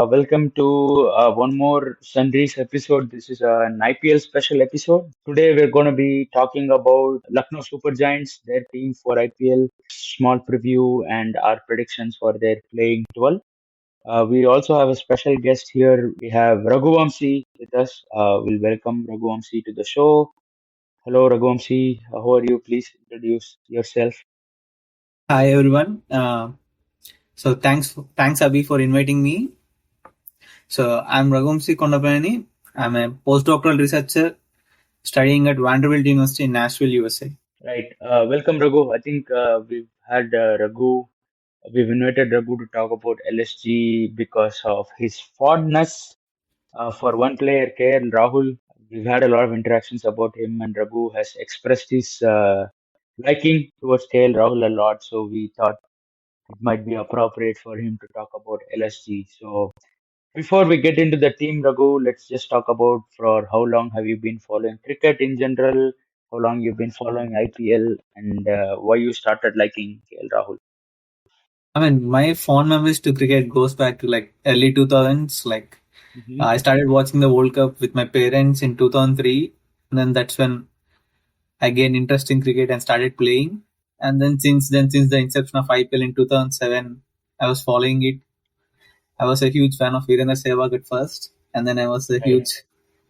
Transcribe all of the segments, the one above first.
Welcome to one more Sunday's episode. This is an IPL special episode. Today we're going to be talking about Lucknow Super Giants, their team for IPL, small preview, and our predictions for their playing 12. We also have a special guest here. We have Raghu Vamsi with us. We'll welcome Raghu Vamsi to the show. Hello, Raghu Vamsi. How are you? Please introduce yourself. Hi everyone. So thanks Abhi for inviting me. So I'm Raghu Vamsi. I'm a postdoctoral researcher studying at Vanderbilt University in Nashville, USA. Right. Welcome, Raghu. I think we've had Raghu. We've invited Raghu to talk about LSG because of his fondness for one player, KL Rahul. We've had a lot of interactions about him, and Raghu has expressed his liking towards KL Rahul a lot. So we thought it might be appropriate for him to talk about LSG. So before we get into the team, Raghu, let's just talk about for how long have you been following cricket in general, how long you've been following IPL, and why you started liking KL Rahul. I mean, my fond memories to cricket goes back to like early 2000s. Hmm. I started watching the World Cup with my parents in 2003, and then that's when I gained interest in cricket and started playing. And then since the inception of IPL in 2007, I was following it. I was a huge fan of Virendra Sehwag at first, and then I was a Right, huge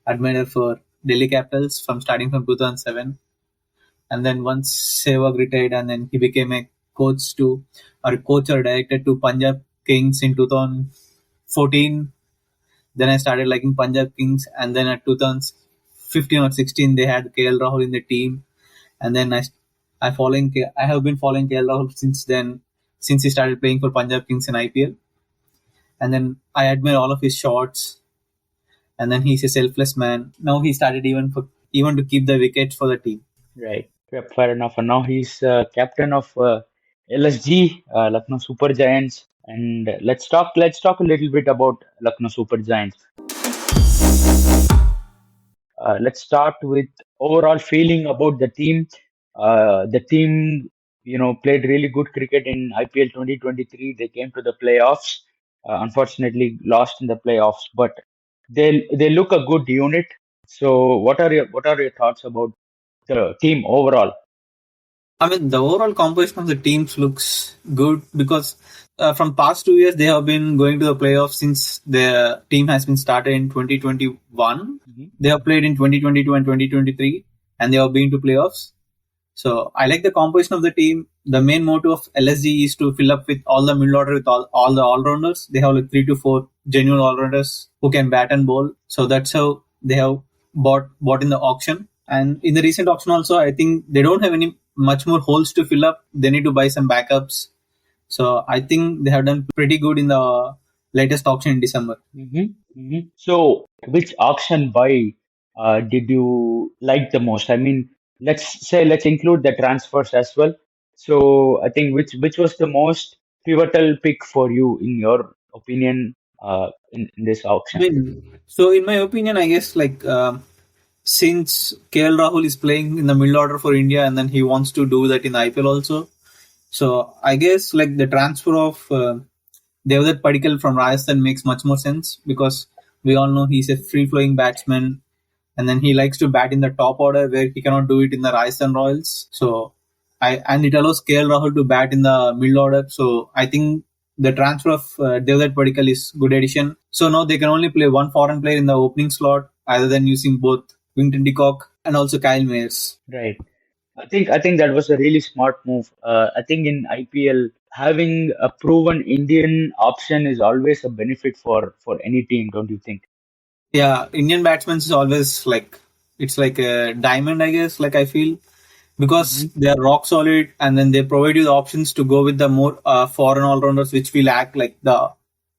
admirer for Delhi Capitals from starting from 2007. And then once Sehwag retired, and then he became a coach or director to Punjab Kings in 2014. Then I started liking Punjab Kings, and then at 2015 or 16 they had KL Rahul in the team, and then I have been following KL Rahul since then, since he started playing for Punjab Kings in IPL, and then I admire all of his shots, and then he's a selfless man. Now he started even to keep the wickets for the team. right. Yep, fair enough. And now he's captain of LSG, Lucknow Super Giants. And let's talk a little bit about Lucknow Super Giants. Let's start with overall feeling about the team. The team, played really good cricket in IPL 2023. They came to the playoffs. Unfortunately, lost in the playoffs, but they look a good unit. So, what are your thoughts about the team overall? I mean, the overall composition of the teams looks good because from past 2 years they have been going to the playoffs since the team has been started in 2021. Mhm. They have played in 2022 and 2023, and they have been to playoffs. So I like the composition of the team. The main motto of LSG is to fill up with all the middle order with all the all rounders. They have like 3 to 4 genuine all rounders who can bat and bowl. So that's how they have bought in the auction. And in the recent auction also, I think they don't have any much more holes to fill up. They need to buy some backups. So I think they have done pretty good in the latest auction in December. So, which auction buy did you like the most? I mean, let's include the transfers as well. So, I think which was the most pivotal pick for you in your opinion in this I auction? mean, so in my opinion, I guess since KL Rahul is playing in the middle order for India and then he wants to do that in the IPL also. So I guess like the transfer of Devdutt Padikkal from Rajasthan makes much more sense because we all know he's a free flowing batsman and then he likes to bat in the top order where he cannot do it in the Rajasthan Royals. So and it allows KL Rahul to bat in the middle order. So I think the transfer of Devdutt Padikkal is good addition. So now they can only play one foreign player in the opening slot other than using both Wington de Kock and also Kyle Mayers. Right. I think that was a really smart move. I think in IPL having a proven Indian option is always a benefit for any team, don't you think? Yeah, Indian batsmen is always like it's like a diamond, I guess. Like I feel because Hmm. they are rock solid, and then they provide you the options to go with the more foreign all rounders, which we lack, like the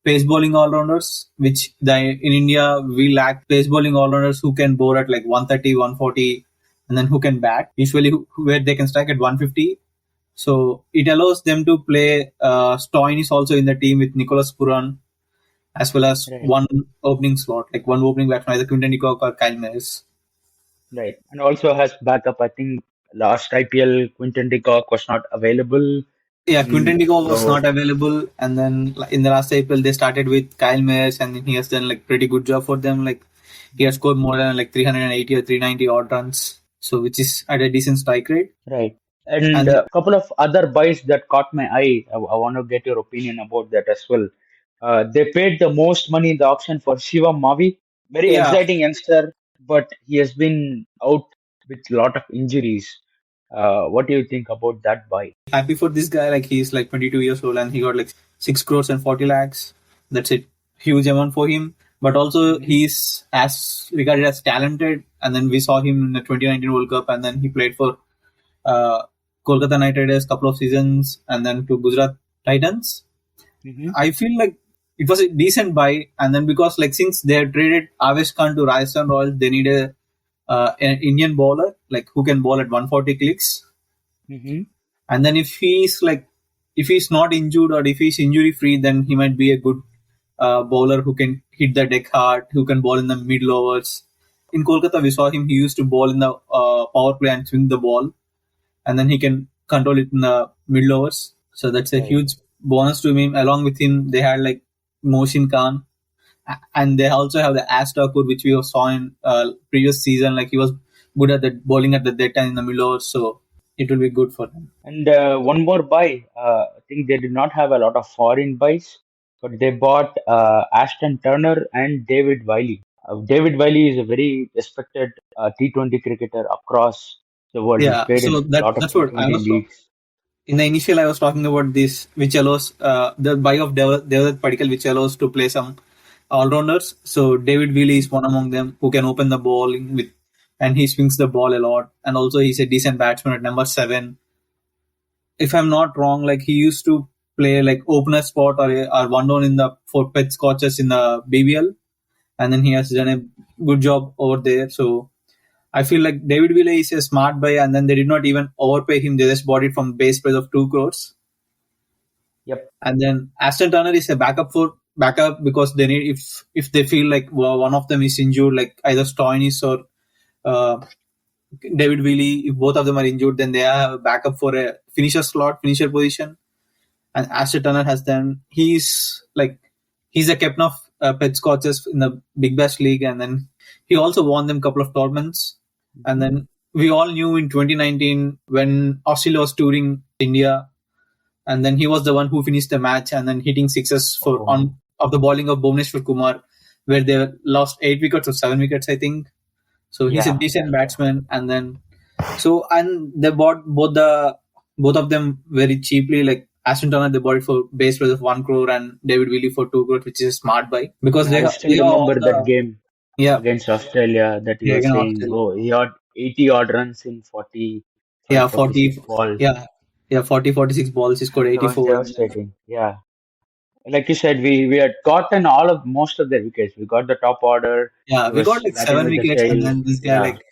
pace bowling all rounders, which in India we lack pace bowling all rounders who can bowl at like 130, 140, and then who can bat. Usually, where they can strike at 150. So it allows them to play. Stoin is also in the team with Nicholas Puran as well as Right. one opening slot, like one opening batsman, either Quinton de Kock or Kyle Mayers. Right. And also has backup. I think last IPL, Quinton de Kock was not available. Yeah, Mm, Quinton de Kock was so not available, and then in the last April they started with Kyle Mayers, and he has done like pretty good job for them. Like he has scored more than like 380 or 390 odd runs, so which is at a decent strike rate. right. And And a couple of other buys that caught my eye. I want to get your opinion about that as well. They paid the most money in the auction for Shivam Mavi. Very yeah, exciting youngster, but he has been out with a lot of injuries. What do you think about that buy? happy for this guy. Like he's like 22 years old, and he got like 6 crores and 40 lakhs. That's it, huge amount for him. But also Hmm. he's as regarded as talented. And then we saw him in the 2019 World Cup, and then he played for uh, Kolkata Knight Riders couple of seasons, and then to Gujarat Titans. Hmm. I feel like it was a decent buy, and then because like since they had traded Avesh Khan to Rajasthan Royals, they need a an Indian bowler like who can bowl at 140 clicks. Hmm. And then if he's not injured or if he's injury free, then he might be a good bowler who can hit the deck hard, who can bowl in the middle overs. In Kolkata, we saw him. He used to bowl in the power play and swing the ball, and then he can control it in the middle overs. So that's a Right. huge bonus to him. Along with him, they had like Mohsin Khan, and they also have the Ash Thakur, which we saw in previous season. Like he was good at the bowling at the dead time in the middle overs, so it will be good for them. And one more buy. I think they did not have a lot of foreign buys, but they bought Ashton Turner and David Wiley. David Wiley is a very respected T20 cricketer across the world. He's Yeah, played so in a lot of that's what I T20 was leagues. in the initial. I was talking about this, which allows the buy of Devdutt Padikkal, which allows to play some all rounders. So David Wheely is one among them who can open the ball with, and he swings the ball a lot, and also he's a decent batsman at number 7. If I'm not wrong, like he used to play like opener spot or one down in the for pet scotches in the BBL, and then he has done a good job over there. So I feel like David Villa is a smart buy, and then they did not even overpay him. They just bought it from base price of 2 crores. Yep. And then Aston Turner is a backup because they need if they feel like one of them is injured, like either Stoinis or uh, David Wheely, if both of them are injured, then they have a backup for a finisher position. And Aston Turner has done. He's a captain of Pet Scotches in the Big Bash League, and then he also won them a couple of tournaments. And Hmm. then we all knew in 2019 when Australia was touring India, and then he was the one who finished the match and then hitting sixes for Oh, on of the bowling of Bhuvneshwar Kumar, where they lost 8 wickets or 7 wickets, I think. So he's a yeah. decent batsman, and then and they bought both of them very cheaply. Like Aston Turner, they bought it for base price of 1 crore, and David Wheely for 2 crores, which is a smart buy because Yeah, I they still have all remember that the game yeah against Australia that you yeah were again saying, Australia oh, he had 80 odd runs in 45, yeah 46 40 balls. yeah yeah 40 46 balls. He scored That was 84, and then devastating. Yeah. Like you said, we had gotten most of the wickets. We got the top order. yeah He we got was like batting seven with the wickets, and tail. then this guy Yeah. like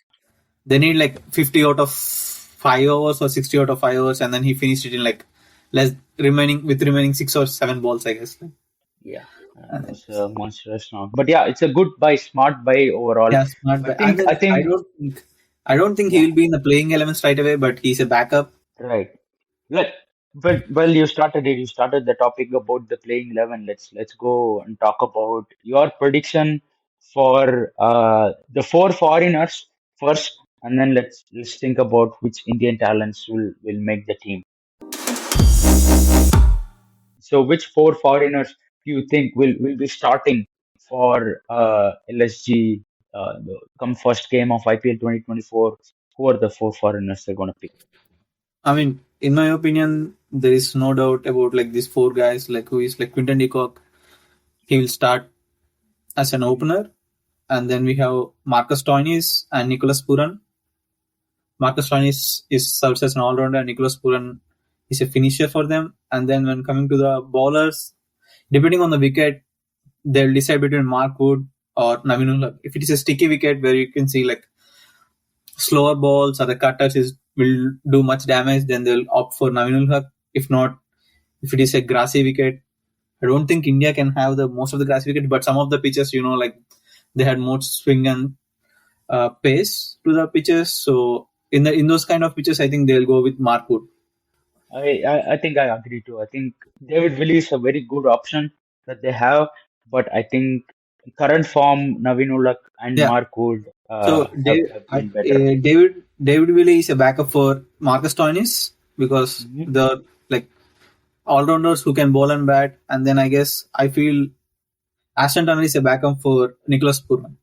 they need like 50 out of 5 overs or 60 out of 5 overs, and then he finished it in like remaining 6 or 7 balls, I guess. Yeah. It And then, was a monstrous knock. But yeah, it's a good buy, smart buy overall. yeah, smart I buy. And think, then I think, I don't think he yeah, will be in the playing element straight away, but he's a backup. right. Let, but well, you started it. You started the topic about the playing 11. Let's go and talk about your prediction for the four foreigners first, and then let's think about which Indian talents will make the team. So, which four foreigners do you think will be starting for LSG come first game of IPL 2024? Who are the four foreigners they're gonna pick? I mean, in my opinion, there is no doubt about like these 4 guys, like who is like Quinton de Kock. He will start as an Hmm. opener, and then we have Marcus Stoinis and Nicholas Puran. Marcus Stoinis is serves as an all-rounder, and Nicholas Puran is a finisher for them. And then when coming to the bowlers, depending on the wicket, they'll decide between Mark Wood or Navinullah. If it is a sticky wicket where you can see like slower balls or the cutters will do much damage, then they'll opt for Navinullah. If not, if it is a grassy wicket, I don't think India can have the most of the grassy wicket, but some of the pitches, like they had more swing and pace to the pitches. So in those kind of pitches, I think they'll go with Mark Wood. I think I agree too. I think David Willie is a very good option that they have, but I think current form Naveen Ulak and Yeah. Mark Wood So have been better. David Wille is a backup for Marcus Stoinis because Hmm. the like all rounders who can bowl and bat, and then I guess I feel Aston Turner is a backup for Nicholas Purran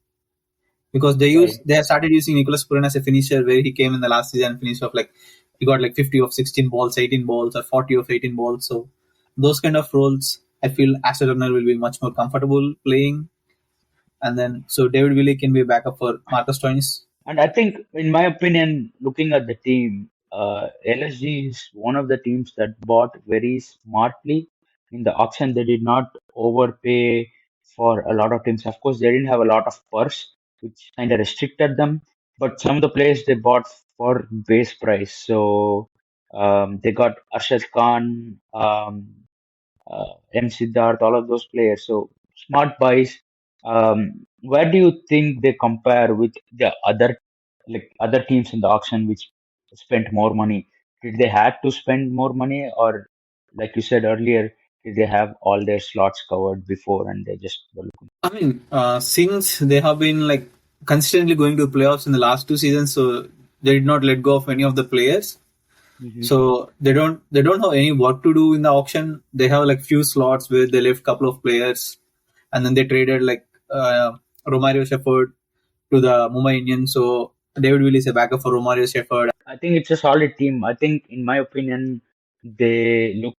because Right. they have started using Nicholas Purran as a finisher where he came in the last season and finished off like he got like 50 of 16 balls, 18 balls, or 40 of 18 balls. So those kind of roles, I feel Aston Turner will be much more comfortable playing, and then so David Wille can be a backup for Marcus Stoinis. And I think, in my opinion, looking at the team, LSG is one of the teams that bought very smartly in the auction. They did not overpay for a lot of teams. Of course, they didn't have a lot of purse, which kind of restricted them. But some of the players they bought for base price. So they got Arshad Khan, M. Siddharth, all of those players. So smart buys. Where do you think they compare with the other teams in the auction which spent more money? Did they had to spend more money, or like you said earlier, did they have all their slots covered before and they just were looking? I mean, since they have been like consistently going to playoffs in the last two seasons, so they did not let go of any of the players. Hmm. So they don't have any work to do in the auction. They have like few slots where they left couple of players, and then they traded like Romario Shepherd to the Mumbai Indians. So David Will is a backup for Romario Shepherd. I think it's a solid team. I think, in my opinion, they look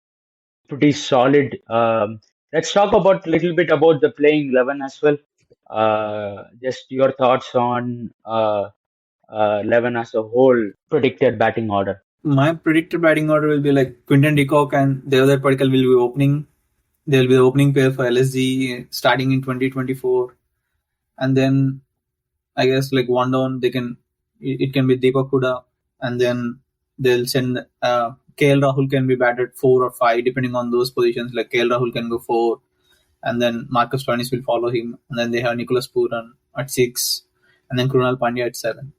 pretty solid. Let's talk about a little bit about the playing 11 as well. Just your thoughts on 11 as a whole predicted batting order. My predicted batting order will be like Quinton de Kock and the other Padikkal will be opening. They will be the opening pair for LSG starting in 2024, and then I guess like one down they can it can be Deepak Huda, and then they'll send KL Rahul can be batted 4 or 5 depending on those positions. Like KL Rahul can go 4, and then Marcus Stoinis will follow him, and then they have Nicholas Pooran at 6, and then Krunal Pandya at 7,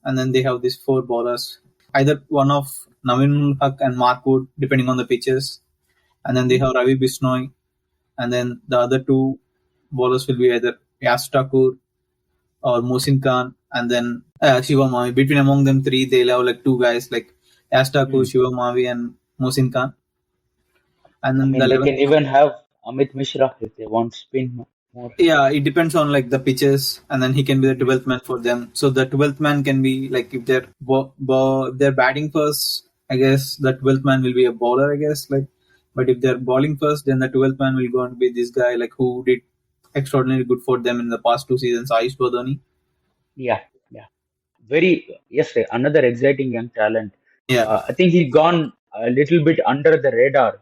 and then they have these 4 bowlers, either one of Navin Haq and Mark Wood depending on the pitches, and then they Mhm. have Ravi Bisnoy, and then the other two bowlers will be either Yas Thakur or Mohsin Khan, and then Shiva Mavi. Between among them three, they'll have like two guys like Yastaku, Hmm. Shiva Mavi, and Mohsin Khan. And I then the mean, they 11th, can even have Amit Mishra if they want spin more. yeah, it depends on like the pitches, and then he can be the Mhm. 12th man for them. So the 12th man can be like if if they're batting first, I guess the 12th man will be a bowler, I guess. Like, but if they're bowling first, then the 12th man will go and be this guy like who did extraordinarily good for them in the past two seasons, Ayush Badani. Yeah, yeah. Yes, sir, another exciting young talent. Yeah, I think he gone a little bit under the radar,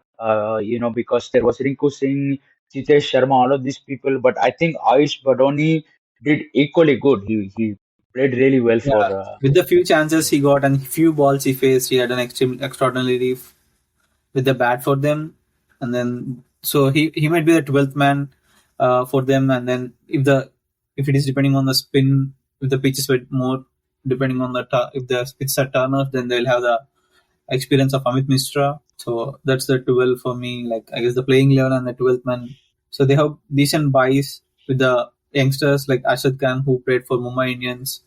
because there was Rinku Singh, Chitesh Sharma, all of these people. But I think Ayush Badoni did equally good. He played really well for. yeah. With the few chances he got and few balls he faced, he had an extraordinary with the bat for them, and then so he might be the 12th man for them, and then if it is depending on the spin, if the pitch is bit more depending on if the spits are turners, then they'll have the experience of Amit Mishra. So that's the 12 for me. Like I guess the playing 11 and the 12th man. So they have decent buys with the youngsters like Ashad Khan who played for Mumbai Indians.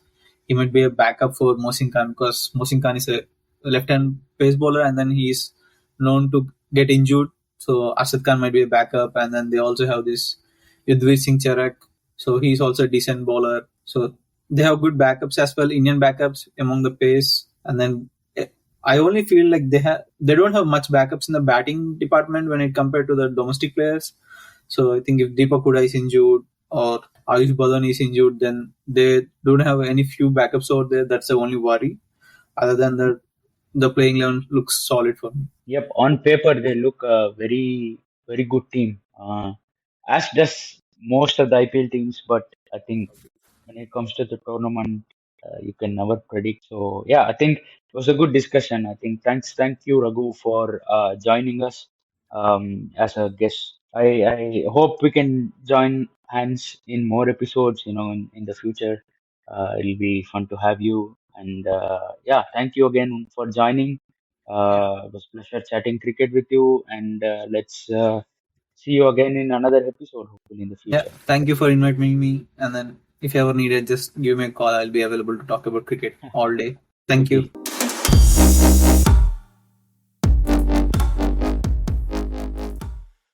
He might be a backup for Mohsin Khan because Mohsin Khan is a left-hand pace bowler and then he's known to get injured. So Ashad Khan might be a backup, and then they also have this Yudhvir Singh Charak. So he's also a decent bowler. So they have good backups as well, Indian backups among the pace, and then I only feel like they don't have much backups in the batting department when it compared to the domestic players. So I think if Deepak Huda is injured or Ayush Badani is injured, then they don't have any few backups out there. That's the only worry. Other than that, the playing 11 looks solid for me. Yep, on paper they look a very very good team. As does most of the IPL teams, but I think when it comes to the tournament, you can never predict. So yeah, I think it was a good discussion. I think thank you, Raghu, for joining us as a guest. I hope we can join hands in more episodes. In the future, it'll be fun to have you. And yeah, thank you again for joining. It was pleasure chatting cricket with you, and let's see you again in another episode, hopefully in the Yeah, future. thank you for inviting me. And then if you ever need it, just give me a call. I'll be available to talk about cricket all day. Thank Okay. you.